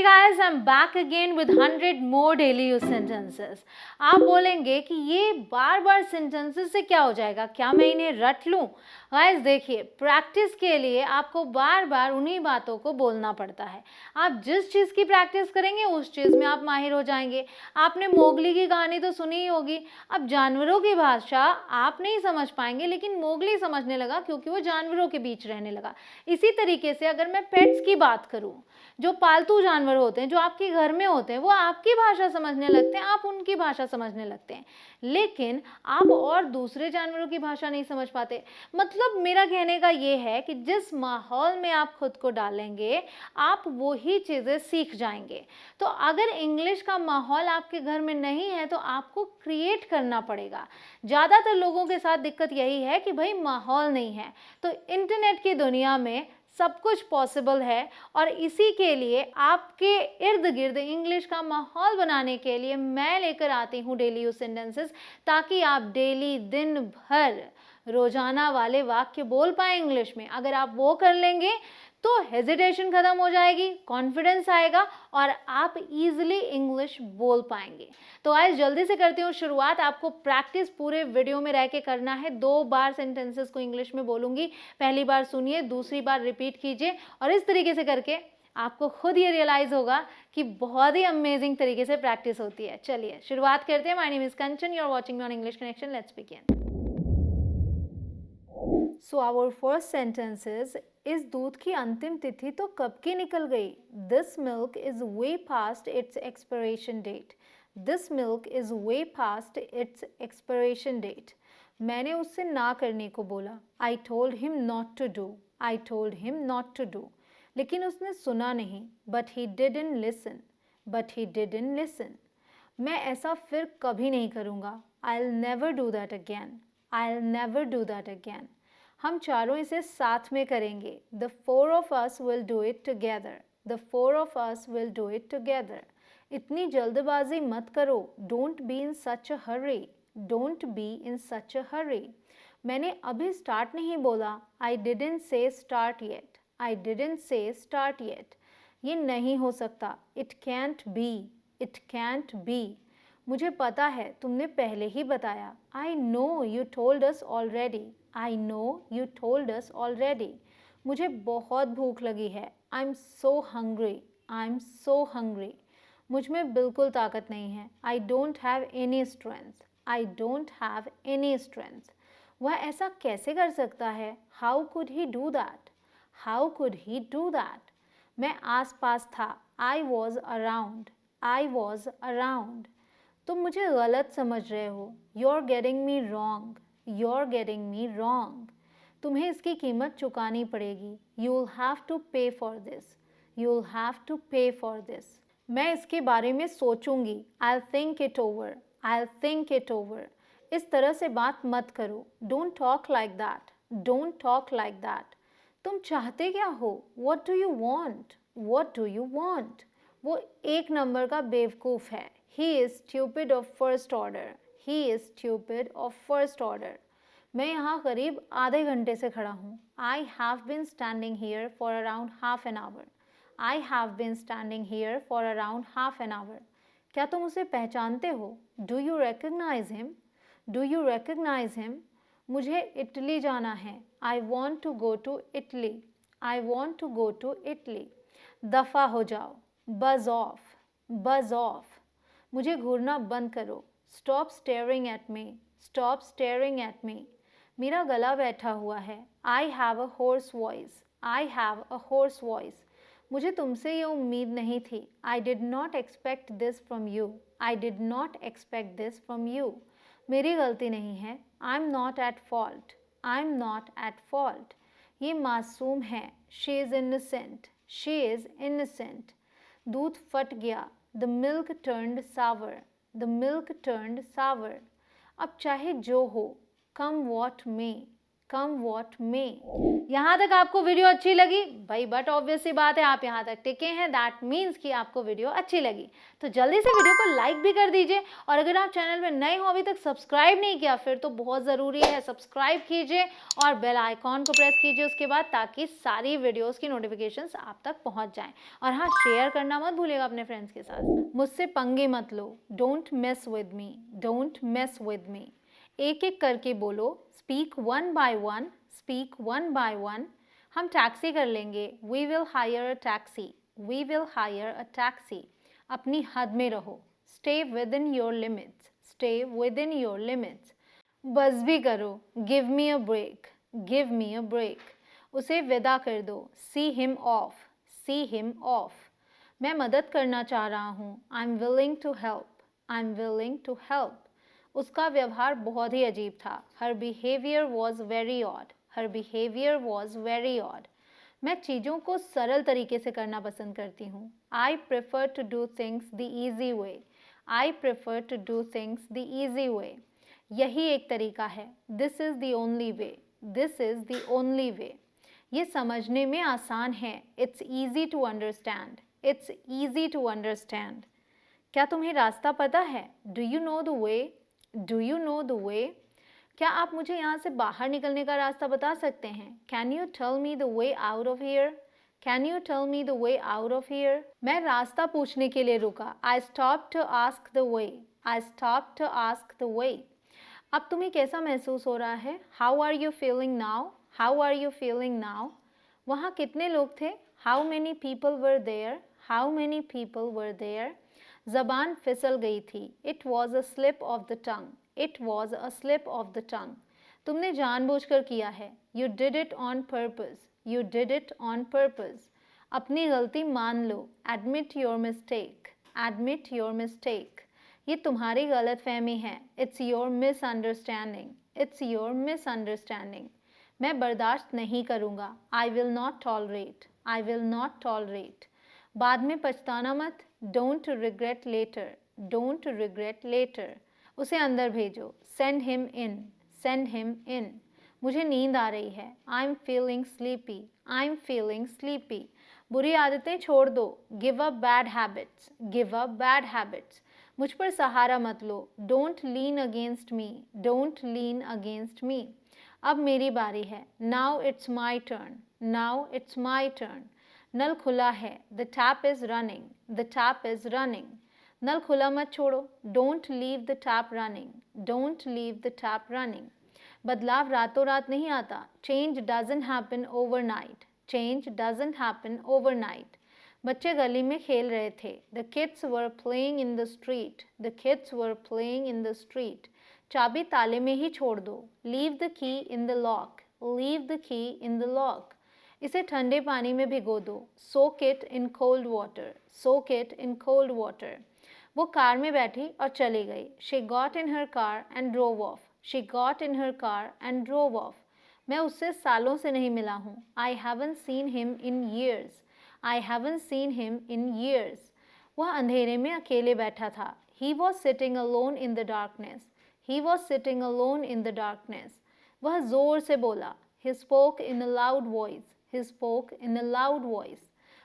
guys, I'm back again with 100 more daily use sentences. आप बोलेंगे कि ये बार बार sentences से क्या हो जाएगा, क्या मैं इन्हें रट लूँ? गाइस देखिए, प्रैक्टिस के लिए आपको बार बार उन्हीं बातों को बोलना पड़ता है. आप जिस चीज़ की प्रैक्टिस करेंगे उस चीज़ में आप माहिर हो जाएंगे. आपने मोगली की कहानी तो सुनी ही होगी. अब जानवरों की भाषा आप नहीं समझ पाएंगे, लेकिन मोगली समझने लगा क्योंकि वो जानवरों के बीच रहने लगा. इसी तरीके से अगर मैं पेट्स की बात करूँ, जो पालतू जानवर होते हैं, जो आपके घर में होते हैं, वो आपकी भाषा समझने लगते हैं, आप उनकी भाषा समझने लगते हैं, लेकिन आप और दूसरे जानवरों की भाषा नहीं समझ पाते. मतलब मेरा कहने का ये है कि जिस माहौल में आप खुद को डालेंगे, आप वही चीज़ें सीख जाएंगे. तो अगर इंग्लिश का माहौल आपके घर में नहीं है तो आपको क्रिएट करना पड़ेगा. ज़्यादातर लोगों के साथ दिक्कत यही है कि भाई माहौल नहीं है. तो इंटरनेट की दुनिया में सब कुछ पॉसिबल है और इसी के लिए आपके इर्द गिर्द इंग्लिश का माहौल बनाने के लिए मैं लेकर आती हूँ डेली यूज सेंटेंसेस, ताकि आप डेली दिन भर रोजाना वाले वाक्य बोल पाए इंग्लिश में. अगर आप वो कर लेंगे तो हेजिटेशन खत्म हो जाएगी, कॉन्फिडेंस आएगा और आप इजीली इंग्लिश बोल पाएंगे. तो आज जल्दी से करती हूँ शुरुआत. आपको प्रैक्टिस पूरे वीडियो में रह के करना है. 2 बार सेंटेंसेस को इंग्लिश में बोलूंगी. पहली बार सुनिए, दूसरी बार रिपीट कीजिए और इस तरीके से करके आपको खुद ये रियलाइज होगा कि बहुत ही अमेजिंग तरीके से प्रैक्टिस होती है. चलिए शुरुआत करते हैं. My name is Kanchan, you are watching me on English Connection. Let's begin. So our first sentence is दूध की अंतिम तिथि तो कब की निकल गई. This milk is way past its expiration date. This milk is way past its expiration date. मैंने उससे ना करने को बोला. I told him not to do. I told him not to do. लेकिन उसने सुना नहीं. But he didn't listen. But he didn't listen. मैं ऐसा फिर कभी नहीं करूँगा. I will never do that again. I will never do that again. हम चारों इसे साथ में करेंगे. The 4 of us will do it together. The 4 of us will do it together. इतनी जल्दबाजी मत करो. Don't be in such a hurry. Don't be in such a hurry. मैंने अभी स्टार्ट नहीं बोला. I didn't say start yet. I didn't say start yet. ये नहीं हो सकता. It can't be. It can't be. मुझे पता है, तुमने पहले ही बताया. I know you told us already. I know you told us already. मुझे बहुत भूख लगी है. I'm so hungry. I'm so hungry. मुझ में बिल्कुल ताकत नहीं है. I don't have any strength. I don't have any strength. वह ऐसा कैसे कर सकता है? How could he do that? How could he do that? मैं आस-पास था. I was around. I was around. तुम मुझे गलत समझ रहे हो. You're getting me wrong. You're getting me wrong. तुम्हें इसकी कीमत चुकानी पड़ेगी. You'll have to pay for this. You'll have to pay for this. मैं इसके बारे में सोचूंगी. I'll think it over. I'll think it over. इस तरह से बात मत करो. Don't talk like that. Don't talk like that. तुम चाहते क्या हो? What do you want? What do you want? वो एक नंबर का बेवकूफ़ है. He is stupid of first order. He is stupid of first order. मैं यहाँ करीब आधे घंटे से खड़ा हूँ. I have been standing here for around half an hour. I have been standing here for around half an hour. क्या तुम उसे पहचानते हो? Do you recognize him? Do you recognize him? मुझे इटली जाना है. I want to go to Italy. I want to go to Italy. दफ़ा हो जाओ. Buzz off. Buzz off. मुझे घूरना बंद करो. Stop staring at me. Stop staring at me. मेरा गला बैठा हुआ है. I have a hoarse voice. I have a hoarse voice. मुझे तुमसे ये उम्मीद नहीं थी. I did not expect this from you. I did not expect this from you. मेरी गलती नहीं है. I'm not at fault. I'm not at fault. ये मासूम है. She is innocent. She is innocent. दूध फट गया. The milk turned sour. The milk turned sour. अब चाहे जो हो, come what may. come what may। यहाँ तक आपको वीडियो अच्छी लगी भाई, बट ऑब्वियस सी बात है आप यहाँ तक टिके हैं, दैट मीन्स कि आपको वीडियो अच्छी लगी। तो जल्दी से वीडियो को लाइक भी कर दीजिए, और अगर आप चैनल में नए हो, अभी तक सब्सक्राइब नहीं किया, फिर तो बहुत ज़रूरी है सब्सक्राइब कीजिए और बेल आइकॉन को प्रेस कीजिए उसके बाद, ताकि सारी वीडियोस की नोटिफिकेशंस आप तक पहुँच जाएँ। और हाँ, शेयर करना मत भूलिएगा अपने फ्रेंड्स के साथ। मुझसे पंगे मत लो, don't mess with me, don't mess with me. एक एक करके बोलो, speak one by one, speak one by one. हम टैक्सी कर लेंगे, we will hire a taxi, we will hire a taxi. अपनी हद में रहो, stay within your limits, stay within your limits. बस भी करो, give me a break, give me a break. उसे विदा कर दो, see him of, see him off. मैं मदद करना चाह रहा हूँ, I am willing to help, I am willing to help. उसका व्यवहार बहुत ही अजीब था, her behaviour was very odd, her behaviour was very odd. मैं चीज़ों को सरल तरीके से करना पसंद करती हूँ, I prefer to do things the easy way, I prefer to do things the easy way. यही एक तरीका है, this is the only way, this is the only way. ये समझने में आसान है, it's easy to understand, it's easy to understand. क्या तुम्हें रास्ता पता है, do you know the way, do you know the way. क्या आप मुझे यहाँ से बाहर निकलने का रास्ता बता सकते हैं, can you tell me the way out of here, can you tell me the way out of here. मैं रास्ता पूछने के लिए रुका, I stop to ask the way, I stop to ask the way. अब तुम्हें कैसा महसूस हो रहा है, how are you feeling now, how are you feeling now. वहाँ कितने लोग थे, how many people were there, how many people were there. ज़बान फिसल गई थी, it was a slip of the tongue, it was a slip of the tongue. तुमने जानबूझकर किया है, you did it on purpose, you did it on purpose. अपनी गलती मान लो, admit your mistake, admit your mistake. ये तुम्हारी गलत फहमी है, it's your misunderstanding, it's your misunderstanding. मैं बर्दाश्त नहीं करूँगा, I will not tolerate, I will not tolerate. बाद में पछताना मत, don't regret later, don't regret later. उसे अंदर भेजो, send him in, send him in. मुझे नींद आ रही है, I am feeling sleepy, I am feeling sleepy. बुरी आदतें छोड़ दो, give up bad habits, give up bad habits. मुझ पर सहारा मत लो, don't lean against me, don't lean against me. अब मेरी बारी है, now it's my turn, now it's my turn. नल खुला है, the tap is running, the tap is running. नल खुला मत छोड़ो, don't leave the tap running, don't leave the tap running. बदलाव रातों रात नहीं आता, change doesn't happen overnight, change doesn't happen overnight. बच्चे गली में खेल रहे थे, the kids were playing in the street, the kids were playing in the street. चाबी ताले में ही छोड़ दो, leave the key in the lock, leave the key in the lock. इसे ठंडे पानी में भिगो दो, soak it in cold water, soak it in cold water. वो कार में बैठी और चली गई, she got in her car and drove off, she got in her car and drove off. मैं उससे सालों से नहीं मिला हूँ, I haven't seen him in years, I haven't seen him in years. वह अंधेरे में अकेले बैठा था, he was sitting alone in the darkness, he was sitting alone in the darkness. वह जोर से बोला, he spoke in a loud voice, he spoke in a loud voice.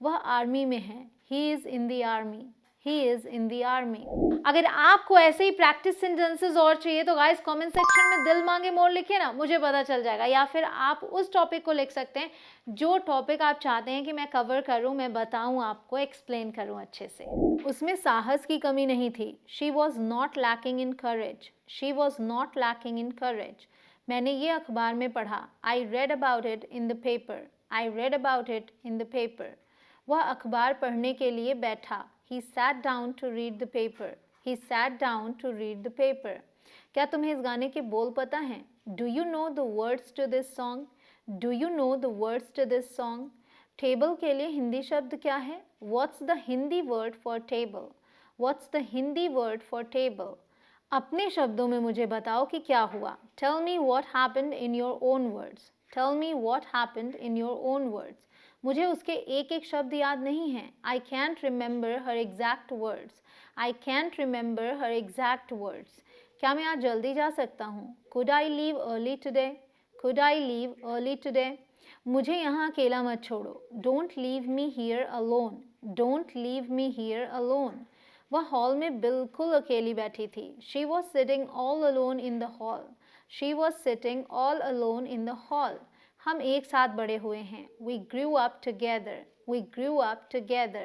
वह आर्मी में है, he is in the army, he is in the army. अगर आपको ऐसे ही प्रैक्टिस सेंटेंसेस और चाहिए तो गाइस कमेंट सेक्शन में दिल मांगे मोर लिखिए ना, मुझे पता चल जाएगा। या फिर आप उस टॉपिक को लिख सकते हैं जो टॉपिक आप चाहते हैं कि मैं कवर करूं, मैं बताऊं आपको, एक्सप्लेन करूं अच्छे से। उसमें साहस की कमी नहीं थी, she was not lacking in courage, she was not lacking in courage. मैंने ये अखबार में पढ़ा, I read about it in the paper, I read about it in the paper. वह अखबार पढ़ने के लिए बैठा, he sat down to read the paper, he sat down to read the paper. क्या तुम्हें इस गाने के बोल पता हैं? Do you know the words to this song? Do you know the words to this song? Table के लिए हिंदी शब्द क्या है? What's the Hindi word for table? What's the Hindi word for table? अपने शब्दों में मुझे बताओ कि क्या हुआ. Tell me what happened in your own words. Tell me what happened in your own words. मुझे उसके एक एक शब्द याद नहीं हैं. I can't remember her exact words. I can't remember her exact words. क्या मैं आज जल्दी जा सकता हूँ? Could I leave early today? Could I leave early today? मुझे यहाँ अकेला मत छोड़ो. Don't leave me here alone. Don't leave me here alone. वह हॉल में बिल्कुल अकेली बैठी थी. She was sitting all alone in the hall. She was sitting all alone in the hall. हम एक साथ बड़े हुए हैं. We grew up together. We grew up together.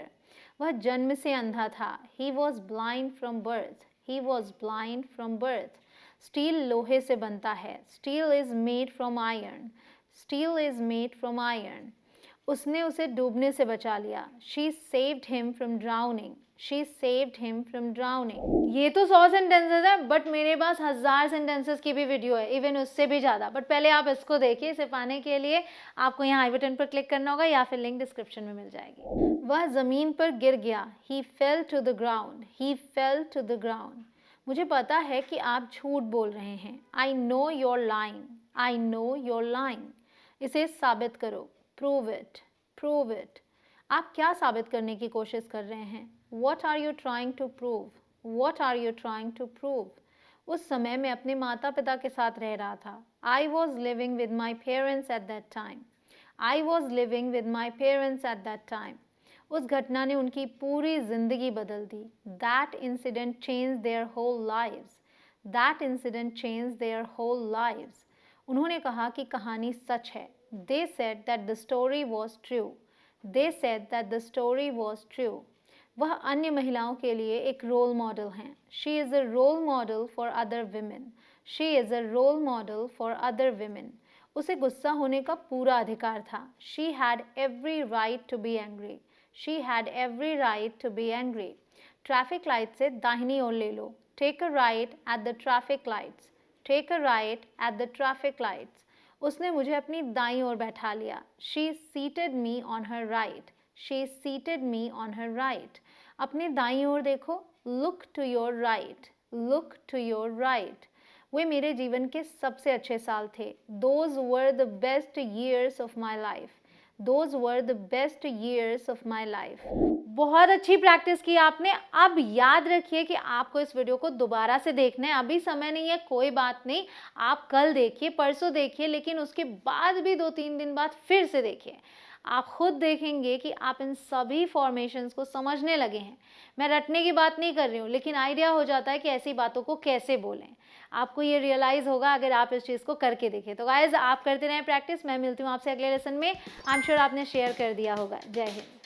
वह जन्म से अंधा था. He was blind from birth. He was blind from birth. Steel लोहे से बनता है. Steel is made from iron. Steel is made from iron. उसने उसे डूबने से बचा लिया. She saved him from drowning. She saved him from drowning. ये तो 100 सेंटेंसेस है, बट मेरे पास 1000 सेंटेंसेस की भी वीडियो है, इवन उससे भी ज़्यादा. बट पहले आप इसको देखिए. इसे पाने के लिए आपको यहाँ आई बटन पर क्लिक करना होगा या फिर लिंक डिस्क्रिप्शन में मिल जाएगी. वह ज़मीन पर गिर गया. He fell to the ground. He fell to the ground. मुझे पता है कि आप झूठ बोल रहे हैं. I know you're lying. I know you're lying. इसे साबित करो. Prove it. Prove it. आप क्या साबित करने की कोशिश कर रहे हैं? What are you trying to prove? What are you trying to prove? उस समय मैं अपने माता पिता के साथ रह रहा था. I was living with my parents at that time. I was living with my parents at that time. उस घटना ने उनकी पूरी जिंदगी बदल दी. That incident changed their whole lives. That incident changed their whole lives. उन्होंने कहा कि कहानी सच है. They said that the story was true. They said that the story was true. वह अन्य महिलाओं के लिए एक रोल मॉडल हैं. She is a role model for other women. She is a role model for other women. उसे गुस्सा होने का पूरा अधिकार था. She had every right to be angry. She had every right to be angry. Traffic light से दाहिनी ओर ले लो. Take a right at the traffic lights. Take a right at the traffic lights. उसने मुझे अपनी दाईं ओर बैठा लिया. She seated me on her right. She seated me on her right. अपने दाईं ओर देखो. Look to your right. Look to your right. वे मेरे जीवन के सबसे अच्छे साल थे. Those were the best years of my life. Those were the best years of my life. बहुत अच्छी प्रैक्टिस की आपने. अब याद रखिए कि आपको इस वीडियो को दोबारा से देखना है. अभी समय नहीं है, कोई बात नहीं. आप कल देखिए, परसों देखिए, लेकिन उसके बाद भी 2-3 दिन बाद फिर से देखिए. आप खुद देखेंगे कि आप इन सभी फॉर्मेशंस को समझने लगे हैं. मैं रटने की बात नहीं कर रही हूँ, लेकिन आइडिया हो जाता है कि ऐसी बातों को कैसे बोलें. आपको ये रियलाइज़ होगा अगर आप इस चीज़ को करके देखें. तो गाइस, आप करते रहें प्रैक्टिस. मैं मिलती हूँ आपसे अगले लेसन में. आई एम श्योर आपने शेयर कर दिया होगा. जय हिंद.